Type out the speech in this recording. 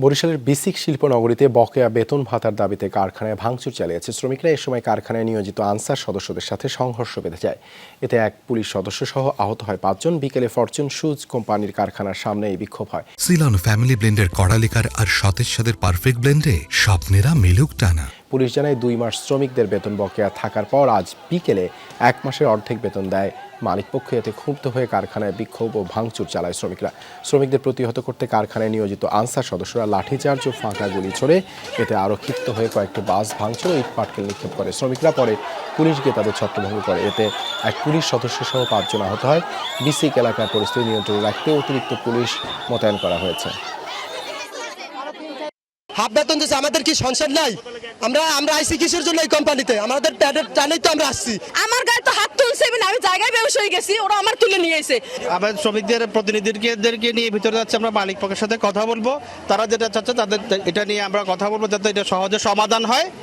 বরিশালের বিসিক শিল্পনগরীতে বকেয়া বেতন ভাতার দাবিতে কারখানায় ভাঙচুর চালিয়েছে শ্রমিকরা। এ সময় কারখানায় নিয়োজিত আনসার সদস্যদের সাথে সংঘর্ষ বেঁধে যায়। এতে এক পুলিশ সদস্য সহ আহত হয় ৫ জন। বিকেলে ফরচুন শুজ কোম্পানির কারখানার সামনে এই বিক্ষোভ হয়। সিলন ফ্যামিলি ব্লেন্ডের কড়ালিকার আর সতেজ স্বাদের পারফেক্ট ব্লেন্ডে স্বপ্নেরা মিলুক টানা। পুলিশ জানায় ২ মাস শ্রমিকদের বেতন বকেয়া থাকার পর আজ বিকেলে ১ মাসের অর্ধেক বেতন দেয় মালিকপক্ষ। এতে ক্ষুব্ধ হয়ে কারখানায় বিক্ষোভ ও ভাঙচুর চালায় শ্রমিকরা। শ্রমিকদের প্রতিহত করতে কারখানায় নিয়োজিত আনসার সদস্যরা লাঠিচার্জ ও ফাঁকা গুলি ছোড়ে। এতে আরও ক্ষিপ্ত হয়ে কয়েকটি বাস ভাঙচুর ও ইট পাটকেল নিক্ষেপ করে শ্রমিকরা। পরে পুলিশ গিয়ে তাদের ছত্রভঙ্গ করে। এতে এক পুলিশ সদস্য সহ ৫ জন আহত হয়। বিসিক এলাকার পরিস্থিতি নিয়ন্ত্রণে রাখতে অতিরিক্ত পুলিশ মোতায়েন করা হয়েছে। হাফ বেতন দিচ্ছে, আমাদের কি সংসার নাই? আমরা আইসি কিসের জন্য এই কোম্পানিতে? আমাদের প্যাডের টানেই তো আমরা আসছি। আমার গায়ে তো হাত তুলছে, আমি জায়গায় বেহুশ হয়ে গেছি, ওরা আমার তুলে নিয়ে এসে। আবার শ্রমিকদের প্রতিনিধিদেরকে নিয়ে ভিতরে যাচ্ছে, আমরা মালিক পক্ষের সাথে কথা বলবো। তারা যেটা চাচ্ছে তাদের এটা নিয়ে আমরা কথা বলবো, যাতে এটা সহজে সমাধান হয়।